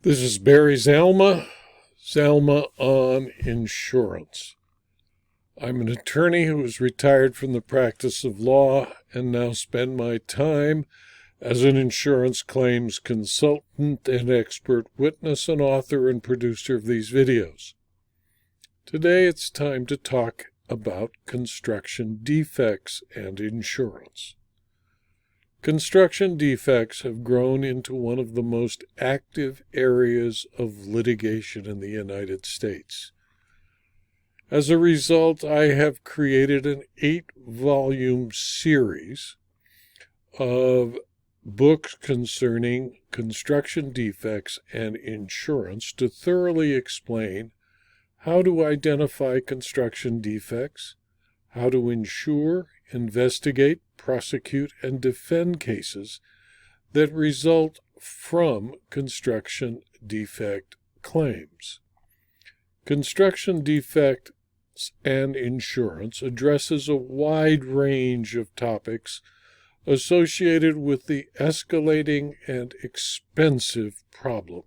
This is Barry Zalma on insurance. I'm an attorney who is retired from the practice of law and now spend my time as an insurance claims consultant and expert witness and author and producer of these videos. Today it's time to talk about construction defects and insurance. Construction defects have grown into one of the most active areas of litigation in the United States. As a result, I have created an 8-volume series of books concerning construction defects and insurance to thoroughly explain how to identify construction defects, how to insure, investigate, prosecute, and defend cases that result from construction defect claims. Construction defects and insurance addresses a wide range of topics associated with the escalating and expensive problem.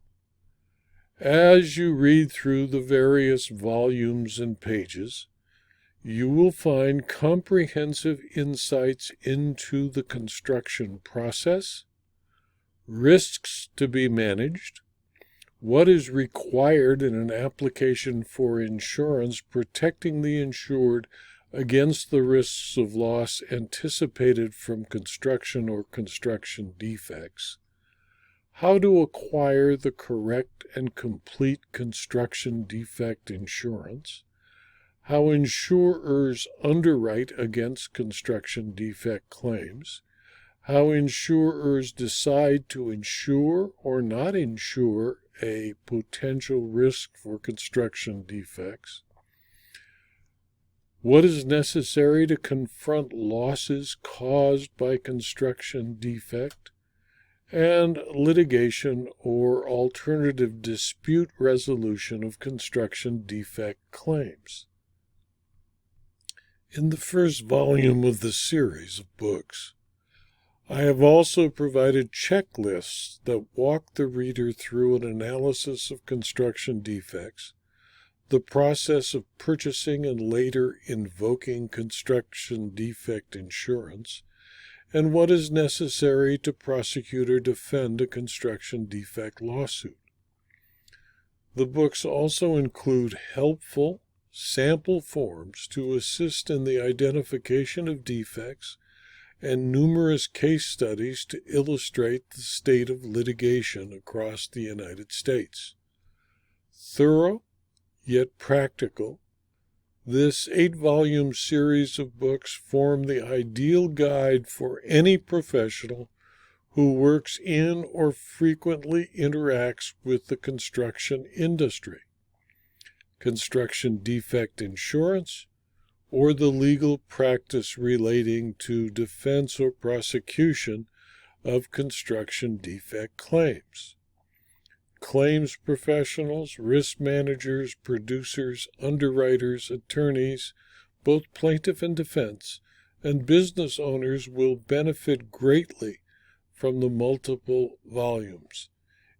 As you read through the various volumes and pages, you will find comprehensive insights into the construction process, risks to be managed, what is required in an application for insurance protecting the insured against the risks of loss anticipated from construction or construction defects, how to acquire the correct and complete construction defect insurance, how insurers underwrite against construction defect claims, how insurers decide to insure or not insure a potential risk for construction defects, what is necessary to confront losses caused by construction defect, and litigation or alternative dispute resolution of construction defect claims. In the first volume of the series of books, I have also provided checklists that walk the reader through an analysis of construction defects, the process of purchasing and later invoking construction defect insurance, and what is necessary to prosecute or defend a construction defect lawsuit. The books also include helpful sample forms to assist in the identification of defects and numerous case studies to illustrate the state of litigation across the United States. Thorough, yet practical, this 8-volume series of books form the ideal guide for any professional who works in or frequently interacts with the construction industry, construction defect insurance, or the legal practice relating to defense or prosecution of construction defect claims. Claims professionals, risk managers, producers, underwriters, attorneys, both plaintiff and defense, and business owners will benefit greatly from the multiple volumes.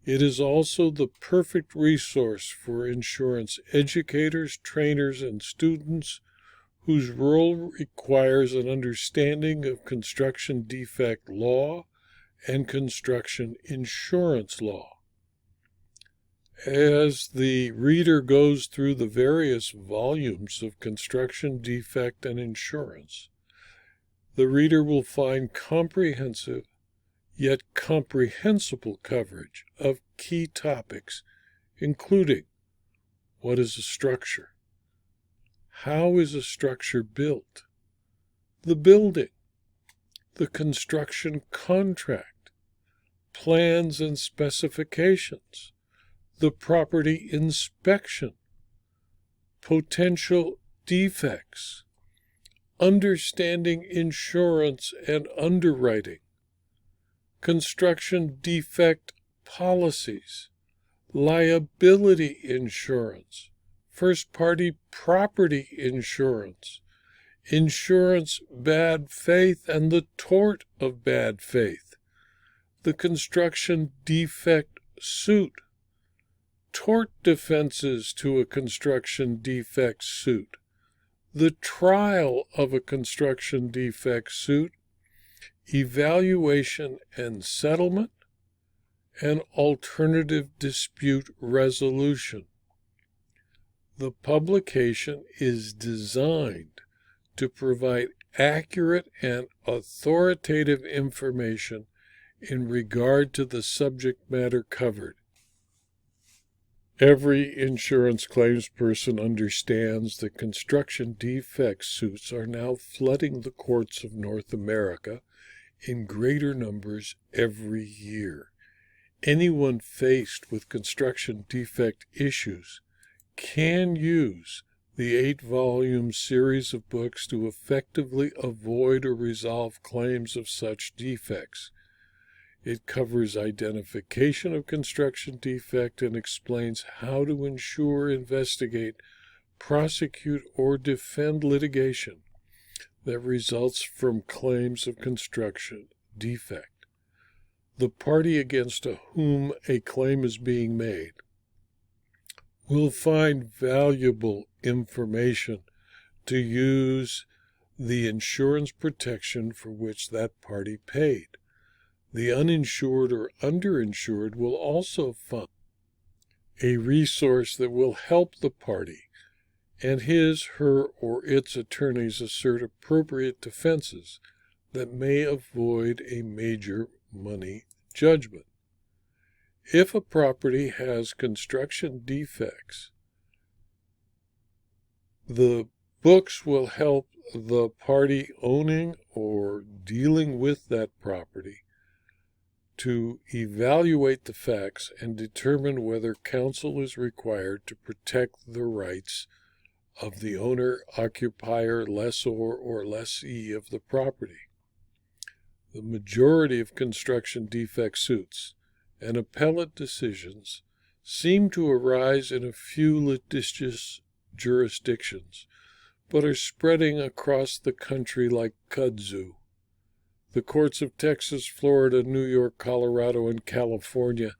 It is also the perfect resource for insurance educators, trainers, and students whose role requires an understanding of construction defect law and construction insurance law. As the reader goes through the various volumes of construction defect and insurance, the reader will find comprehensive yet comprehensible coverage of key topics, including what is a structure, how is a structure built, the building, the construction contract, plans and specifications, the property inspection, potential defects, understanding insurance and underwriting, construction defect policies, liability insurance, first-party property insurance, insurance bad faith and the tort of bad faith, the construction defect suit, tort defenses to a construction defect suit, the trial of a construction defect suit, evaluation and settlement, and alternative dispute resolution. The publication is designed to provide accurate and authoritative information in regard to the subject matter covered. Every insurance claims person understands that construction defect suits are now flooding the courts of North America in greater numbers every year. Anyone faced with construction defect issues can use the 8-volume series of books to effectively avoid or resolve claims of such defects. It covers identification of construction defect and explains how to insure, investigate, prosecute, or defend litigation that results from claims of construction defect. The party against whom a claim is being made will find valuable information to use the insurance protection for which that party paid. The uninsured or underinsured will also find a resource that will help the party and his, her, or its attorneys assert appropriate defenses that may avoid a major money judgment. If a property has construction defects, the books will help the party owning or dealing with that property to evaluate the facts and determine whether counsel is required to protect the rights of the owner, occupier, lessor, or lessee of the property. The majority of construction defect suits and appellate decisions seem to arise in a few litigious jurisdictions, but are spreading across the country like kudzu. The courts of Texas, Florida, New York, Colorado, and California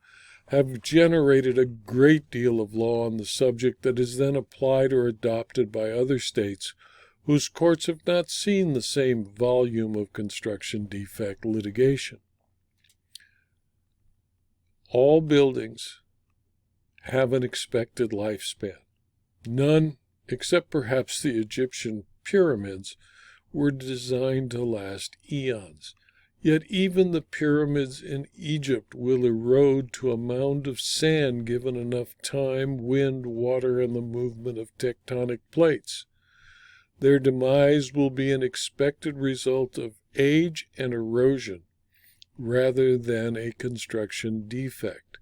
have generated a great deal of law on the subject that is then applied or adopted by other states whose courts have not seen the same volume of construction defect litigation. All buildings have an expected lifespan. None, except perhaps the Egyptian pyramids, were designed to last eons. Yet even the pyramids in Egypt will erode to a mound of sand given enough time, wind, water, and the movement of tectonic plates. Their demise will be an expected result of age and erosion rather than a construction defect.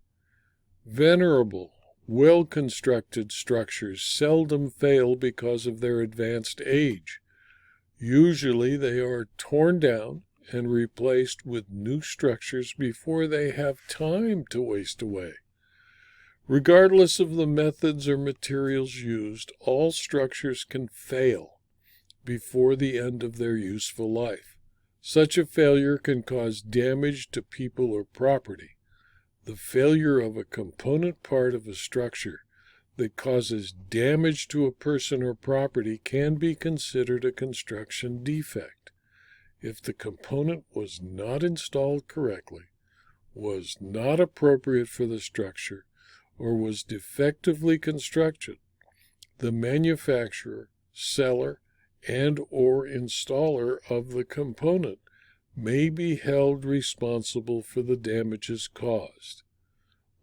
Venerable, well-constructed structures seldom fail because of their advanced age. Usually they are torn down and replaced with new structures before they have time to waste away. Regardless of the methods or materials used, all structures can fail before the end of their useful life. Such a failure can cause damage to people or property. The failure of a component part of a structure that causes damage to a person or property can be considered a construction defect. If the component was not installed correctly, was not appropriate for the structure, or was defectively constructed, the manufacturer, seller, and or installer of the component may be held responsible for the damages caused.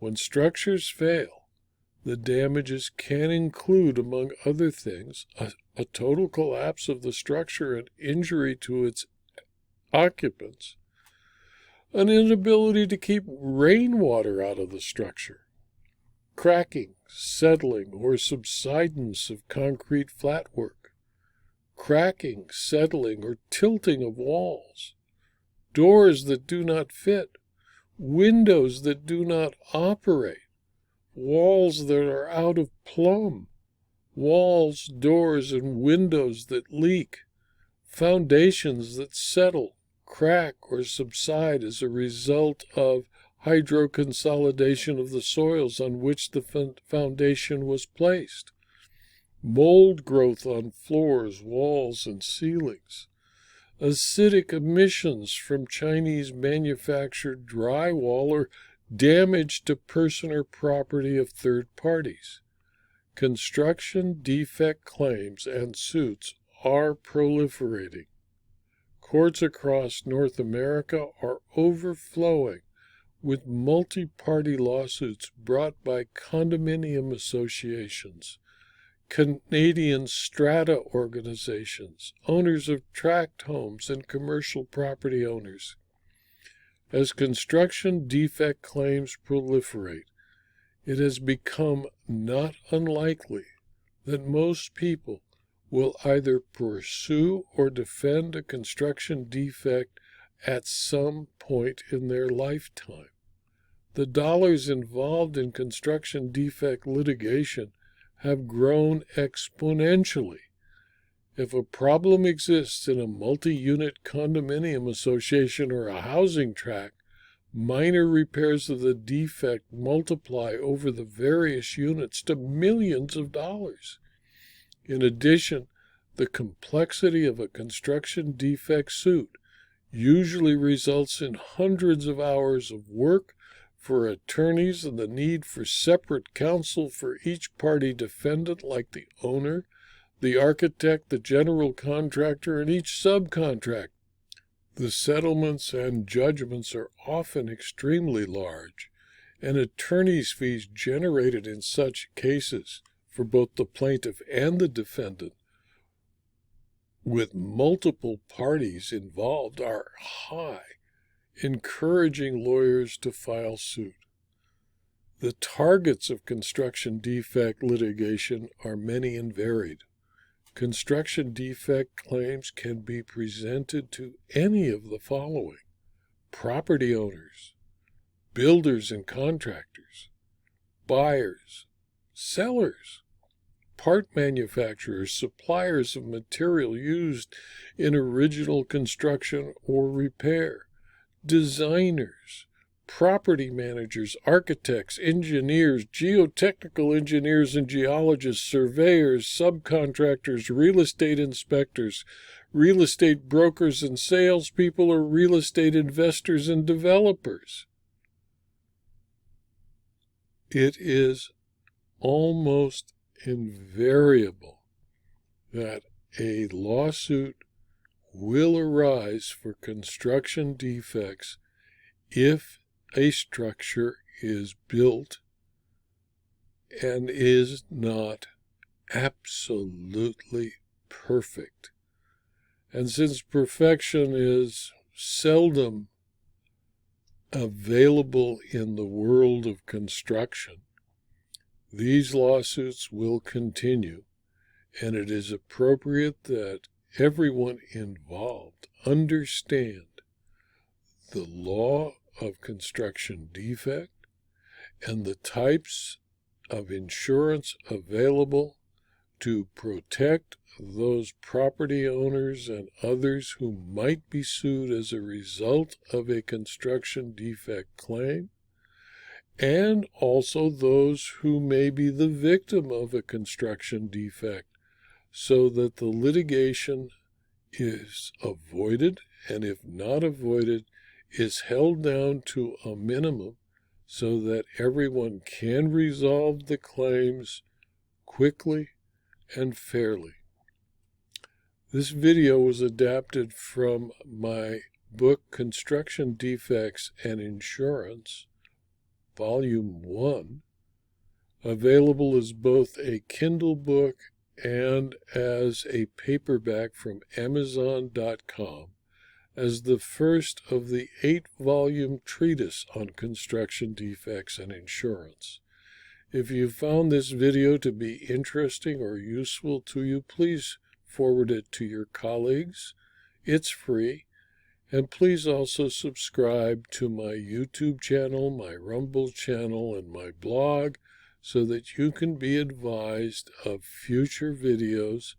When structures fail, the damages can include, among other things, a total collapse of the structure and injury to its occupants, an inability to keep rainwater out of the structure, cracking, settling, or subsidence of concrete flatwork, cracking, settling, or tilting of walls, doors that do not fit, windows that do not operate, walls that are out of plumb, walls, doors, and windows that leak, foundations that settle, crack, or subside as a result of hydroconsolidation of the soils on which the foundation was placed, mold growth on floors, walls, and ceilings, acidic emissions from Chinese manufactured drywall, or damage to person or property of third parties. Construction defect claims and suits are proliferating. Courts across North America are overflowing with multi-party lawsuits brought by condominium associations, Canadian strata organizations, owners of tract homes, and commercial property owners. As construction defect claims proliferate, it has become not unlikely that most people will either pursue or defend a construction defect at some point in their lifetime. The dollars involved in construction defect litigation have grown exponentially. If a problem exists in a multi-unit condominium association or a housing tract, minor repairs of the defect multiply over the various units to millions of dollars. In addition, the complexity of a construction defect suit usually results in hundreds of hours of work for attorneys and the need for separate counsel for each party defendant, like the owner, the architect, the general contractor, and each subcontract. The settlements and judgments are often extremely large, and attorney's fees generated in such cases for both the plaintiff and the defendant, with multiple parties involved, are high, encouraging lawyers to file suit. The targets of construction defect litigation are many and varied. Construction defect claims can be presented to any of the following: property owners, builders and contractors, buyers, sellers, part manufacturers, suppliers of material used in original construction or repair, designers, property managers, architects, engineers, geotechnical engineers and geologists, surveyors, subcontractors, real estate inspectors, real estate brokers and salespeople, or real estate investors and developers. It is almost invariable that a lawsuit will arise for construction defects if a structure is built and is not absolutely perfect. And since perfection is seldom available in the world of construction, these lawsuits will continue, and it is appropriate that everyone involved understand the law of construction defect and the types of insurance available to protect those property owners and others who might be sued as a result of a construction defect claim, and also those who may be the victim of a construction defect, so that the litigation is avoided, and if not avoided, is held down to a minimum so that everyone can resolve the claims quickly and fairly. This video was adapted from my book, Construction Defects and Insurance, Volume 1, available as both a Kindle book and as a paperback from Amazon.com, as the first of the 8-volume treatise on construction defects and insurance. If you found this video to be interesting or useful to you, please forward it to your colleagues. It's free. And please also subscribe to my YouTube channel, my Rumble channel, and my blog, so that you can be advised of future videos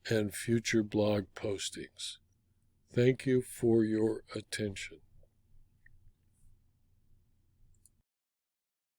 and future blog postings. Thank you for your attention.